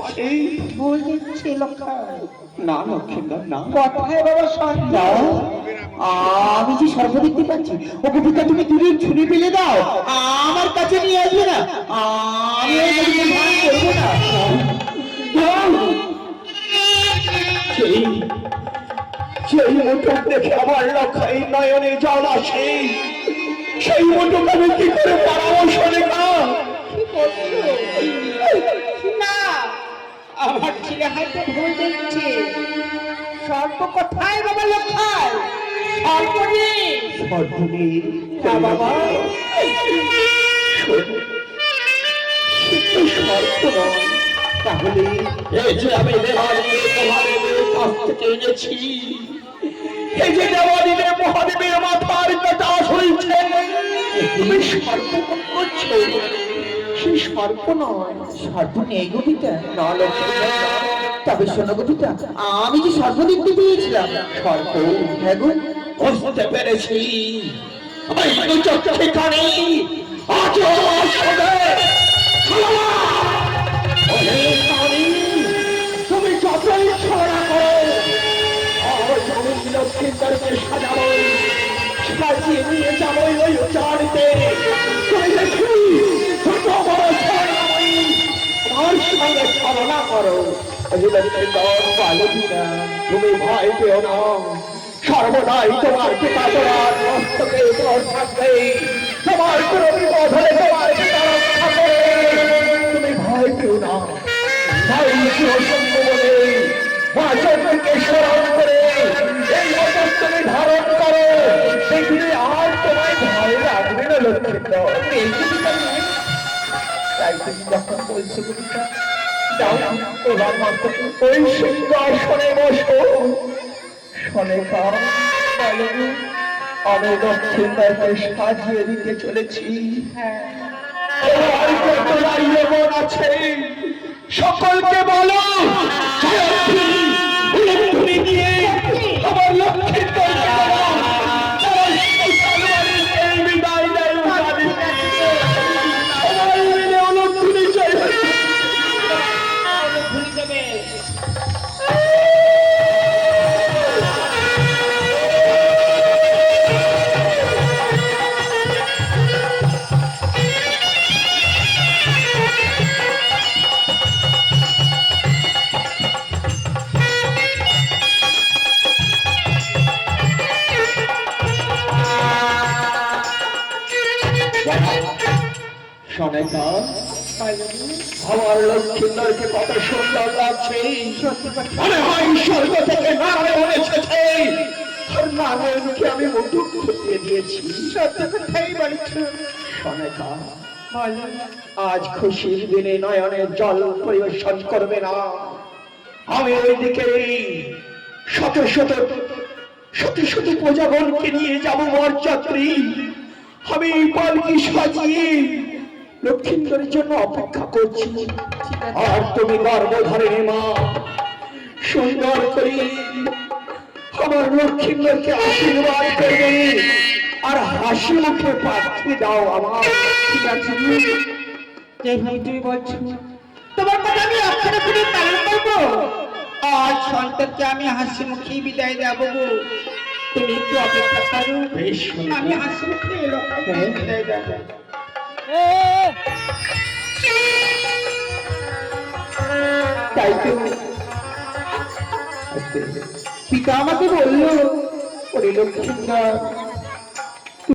আসছে। ভুল দিচ্ছি লক্ষাই। না লক্ষিন্দর না, কথায় বাবা সত্য। না, আমি যে সর্ব দেখতে পাচ্ছি। ও কবিতা তুমি দূরে ছুরি ফেলে দাও, আমার কাছে নিয়ে আসবে না। আমি ওই নদীকে ভান করবো না। সেই সেই মুঠোক দেখে আমার লক্ষাই নয়নে জল আসে। সেই মুঠোক আমি কি করে পরামর্শ লেখা? না, আমার ছেলে হয়তো ভুল দেখছে। সর্ব কোথায় বাবা লক্ষাই? সর্বনেই। সর্বনীল না বাবা, সর্প নয়, তাহলে এই যে আমি দেবাদিদেব মহাদেবের কাছ থেকে এনেছি, এই যে দেবাদিদেব মহাদেবের মাথার কাটা সইছে, তুমি সর্প করছো। সেই সর্প নয়। সর্প নেই গবিতা? না লক্ষ্মী, তবে শোনো গবিতা, আমি যে সর্প দেখতে পেয়েছিলাম। সর্প? হ্যাঁ গো, বুঝতে পেরেছি। আমি তো চোখে কানে আজ তুমি যতই ছড়া করো, আমি লক্ষ্মীন্দরকে সাজাবো, সাজিয়ে নিয়ে যাবো ওই চারিতে। তুমি দেখি ছোট বড় ছড়াবই, আমার সঙ্গে ছলনা করো। লক্ষ্মীন্দর বালকিনা, তুমি ভয় পেও না, সর্বদাই তোমার পিতা তোমার মস্তকে উপর থাকবে। তোমার কোনো বিপদ হলে তোমার পিতা রক্ষা করে। তুমি ভয় পেও না। তাই সঙ্গ বলে বাচনকে স্মরণ করে এই মতন তুমি ধারণ করো, দেখলে আর তোমায় ভয় লাগবে না লক্ষ্মীন্দর। তাই তুমি যখন বলছো কবিতা, যাও এবার মাত্র ওই সিংহাসনে বসো। সনেকা, আমি লক্ষ্মীন্দরকে সাজিয়ে দিতে চলেছি। তোমার কত দাঁড়িয়ে মন আছে, সকলকে বলো তুমি নিয়ে আমার লক্ষ্মীন্দরকে বিদায় দেয়। সবাই মিলে অলক্ষণী জয় হোক। ভুলে যাবে। সনেকা, আমার লক্ষ্মীন্দরকে কত সুন্দর লাগছে। মনে হয় স্বর্গ থেকে নারায়ণ এসেছে। আর নারায়ণকে আমি মুঠো খুঁটিয়ে দিয়েছি। সত্য কথাই বলছো। সনেকা, আজ খুশির দিনে নয়নের জল পরিবেশন করবে না। আমি ওইদিকে শত শত শত শত প্রজাগণকে নিয়ে যাবো বরযাত্রী। আমি পালকি সাজিয়ে লক্ষ্মীন্দরের জন্য অপেক্ষা করছি। আর তুমি গর্ভধারিণী মা, সুন্দর করে আমার লক্ষ্মীন্দরকে আশীর্বাদ করবে আর হাসি মুখে পাঠিয়ে দাও আমার। ঠিক আছে? যেভাবে তুমি বলছো, তোমার কথা আমি অক্ষরে অক্ষরে পালন করবো। আজ সন্তানকে আমি হাসি মুখে বিদায় দেবো গো। তুমি একটু অপেক্ষা করো, বেশ, আমি হাসি মুখে লক্ষ্মীকে বিদায় দেবো। তাই তো পিতা আমাকে বললো, ওরে লক্ষ্মীন্দর,